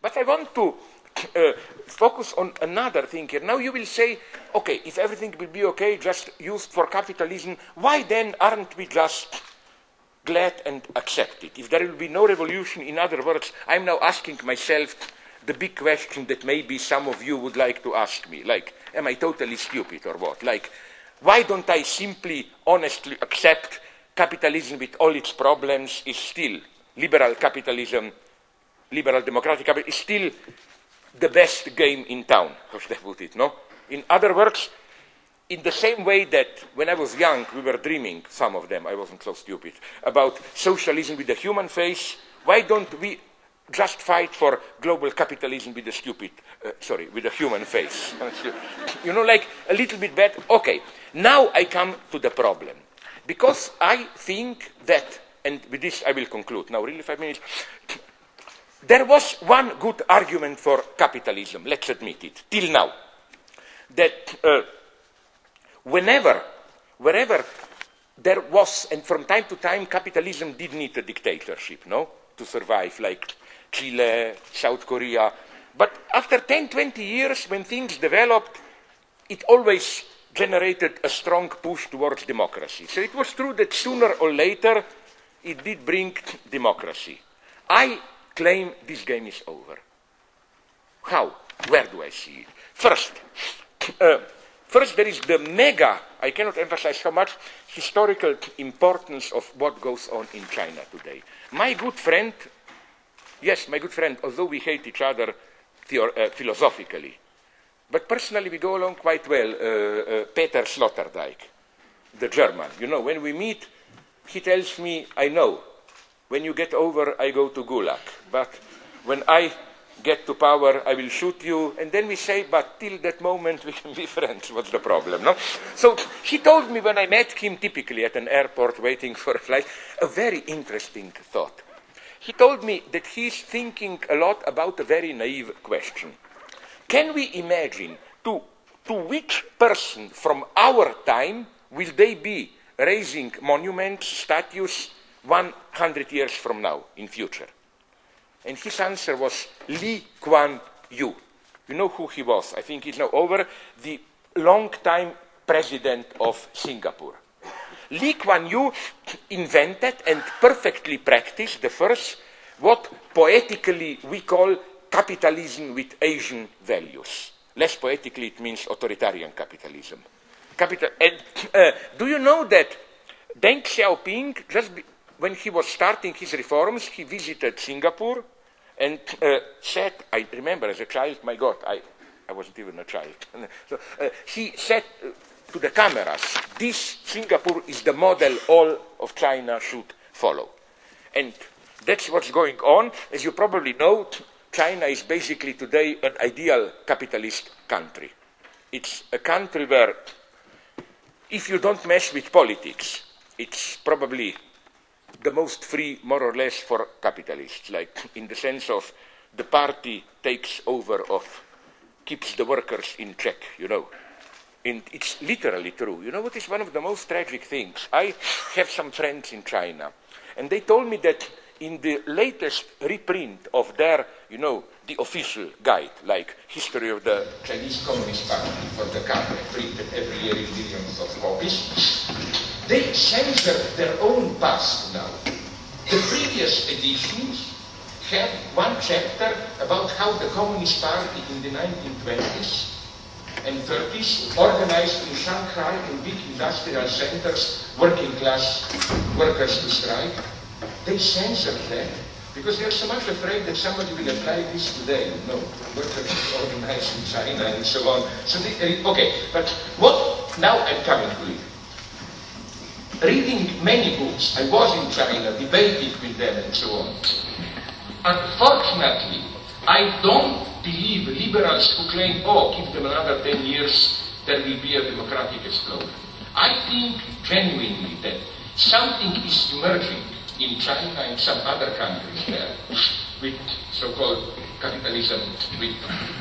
But I want to focus on another thing here. Now you will say, okay, if everything will be okay, just used for capitalism, why then aren't we just glad and accept it? If there will be no revolution, in other words, I'm now asking myself the big question that maybe some of you would like to ask me, like, am I totally stupid or what? Like, why don't I simply honestly accept capitalism with all its problems is still liberal capitalism, liberal democratic capitalism is still the best game in town, how should I put it, no? In other words, in the same way that when I was young, we were dreaming, some of them, I wasn't so stupid, about socialism with the human face, why don't we just fight for global capitalism with the with the human face? You know, like a little bit better. Okay, now I come to the problem. Because I think that, and with this I will conclude, now really 5 minutes, there was one good argument for capitalism, let's admit it, till now, that wherever there was, and from time to time, capitalism did need a dictatorship, no, to survive, like Chile, South Korea. But after 10, 20 years, when things developed, it always generated a strong push towards democracy. So it was true that sooner or later, it did bring democracy. I claim this game is over. How? Where do I see it? First, there is the mega, I cannot emphasize how much, historical importance of what goes on in China today. My good friend, yes, my good friend, although we hate each other philosophically, but personally we go along quite well, Peter Sloterdijk, the German. You know, when we meet, he tells me, I know, when you get over, I go to Gulag, but when I get to power, I will shoot you, and then we say, but till that moment we can be friends. What's the problem, no? So he told me when I met him, typically at an airport waiting for a flight, a very interesting thought. He told me that he's thinking a lot about a very naive question. Can we imagine to which person from our time will they be raising monuments, statues, 100 years from now, in future? And his answer was Lee Kuan Yew. You know who he was? I think he's now over, the long-time president of Singapore. Lee Kuan Yew invented and perfectly practiced the first, what poetically we call capitalism with Asian values. Less poetically, it means authoritarian capitalism. Do you know that Deng Xiaoping, when he was starting his reforms, he visited Singapore and said, I remember as a child, my God, I wasn't even a child. So, he said to the cameras, this Singapore is the model all of China should follow. And that's what's going on. As you probably know, China is basically today an ideal capitalist country. It's a country where if you don't mess with politics, it's probably the most free, more or less, for capitalists, like in the sense of the party takes over keeps the workers in check, you know. And it's literally true. You know what is one of the most tragic things? I have some friends in China, and they told me that in the latest reprint of their, you know, the official guide, like History of the Chinese Communist Party for the country, printed every year in millions of copies, they censor their own past now. The previous editions had one chapter about how the Communist Party in the 1920s and 30s organized in Shanghai in big industrial centers, working class workers to strike. They censored that because they're so much afraid that somebody will apply this to them. No, workers organized in China and so on. So okay, but what, now I'm coming to it. Reading many books, I was in China, debating with them and so on. Unfortunately, I don't believe liberals who claim, oh, give them another 10 years, there will be a democratic explosion. I think genuinely that something is emerging in China and some other countries there with so-called capitalism with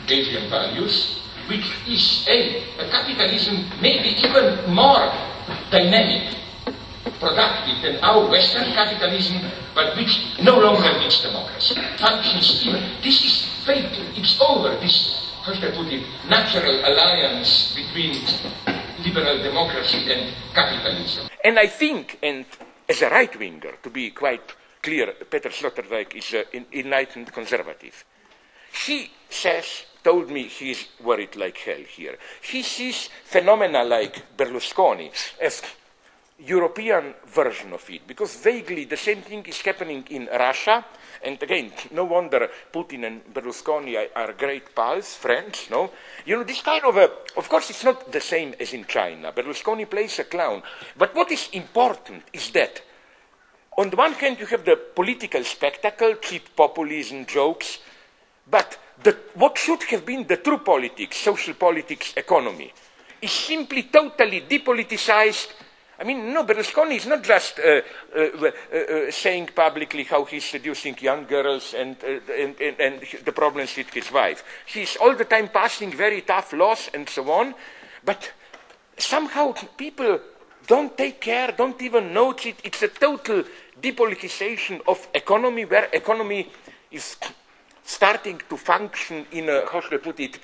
Asian values, which is a capitalism maybe even more dynamic, productive than our Western capitalism, but which no longer needs democracy. Functions even. This is faking. It's over, this, how should I put it, natural alliance between liberal democracy and capitalism. And I think, and as a right-winger, to be quite clear, Peter Sloterdijk is an enlightened conservative. He told me he's worried like hell here. He sees phenomena like Berlusconi as European version of it, because vaguely the same thing is happening in Russia. And again, no wonder Putin and Berlusconi are great pals, friends, no? You know, this kind of course it's not the same as in China. Berlusconi plays a clown. But what is important is that on the one hand you have the political spectacle, cheap populism, jokes, but what should have been the true politics, social politics, economy, is simply totally depoliticized. I mean, no, Berlusconi is not just saying publicly how he's seducing young girls and the problems with his wife. He's all the time passing very tough laws and so on, but somehow people don't take care, don't even notice it. It's a total depoliticization of economy, where economy is starting to function in a, how should I put it,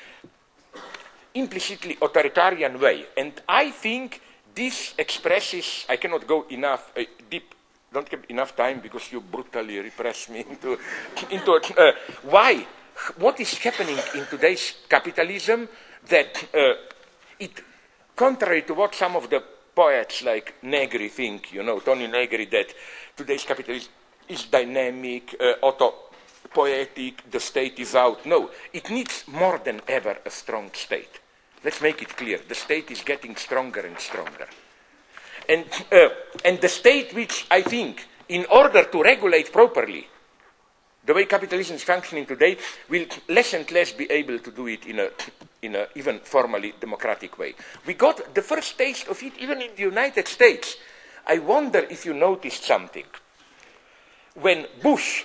implicitly authoritarian way. And I think this expresses, I cannot go enough deep, don't have enough time because you brutally repress me into why, what is happening in today's capitalism that it, contrary to what some of the poets like Negri think, you know, Tony Negri, that today's capitalism is dynamic, poetic, the state is out. No, it needs more than ever a strong state. Let's make it clear. The state is getting stronger and stronger. And the state which, I think, in order to regulate properly the way capitalism is functioning today, will less and less be able to do it in a even formally democratic way. We got the first taste of it even in the United States. I wonder if you noticed something. When Bush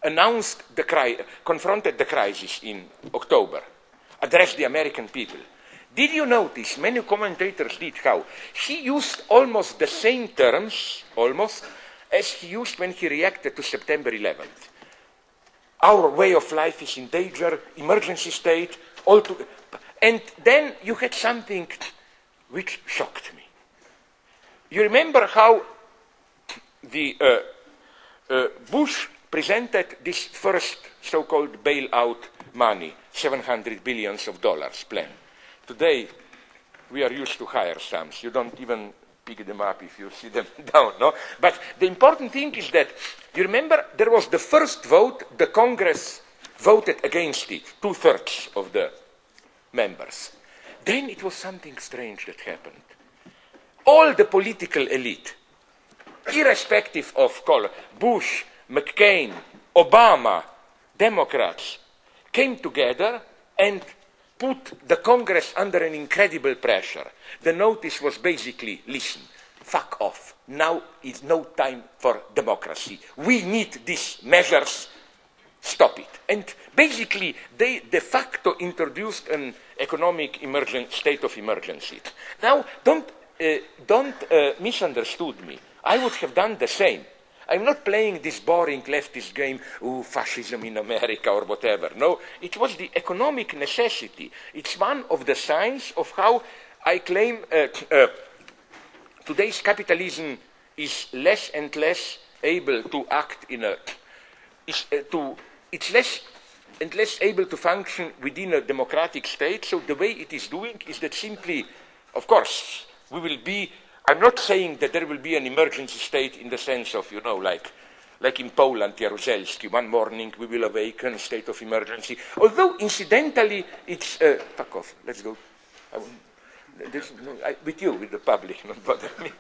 confronted the crisis in October, addressed the American people, did you notice, many commentators did, how he used almost the same terms, as he used when he reacted to September 11th. Our way of life is in danger, emergency state, and then you had something which shocked me. You remember how the Bush presented this first so-called bailout money, $700 billion plan. Today, we are used to higher sums. You don't even pick them up if you see them down, no? But the important thing is that, you remember, there was the first vote, the Congress voted against it, 2/3 of the members. Then it was something strange that happened. All the political elite, irrespective of color, Bush, McCain, Obama, Democrats, came together and put the Congress under an incredible pressure. The notice was basically, listen, fuck off. Now is no time for democracy. We need these measures. Stop it. And basically, they de facto introduced an economic state of emergency. Now, don't misunderstood me. I would have done the same. I'm not playing this boring leftist game, fascism in America or whatever. No, it was the economic necessity. It's one of the signs of how I claim today's capitalism is less and less able to act in a, it's less and less able to function within a democratic state. So the way it is doing is that simply, of course, we will be, I'm not saying that there will be an emergency state in the sense of, you know, like in Poland, Jaruzelski, one morning we will awaken, state of emergency. Although, incidentally, it's, fuck off, let's go. With you, with the public, not bother me.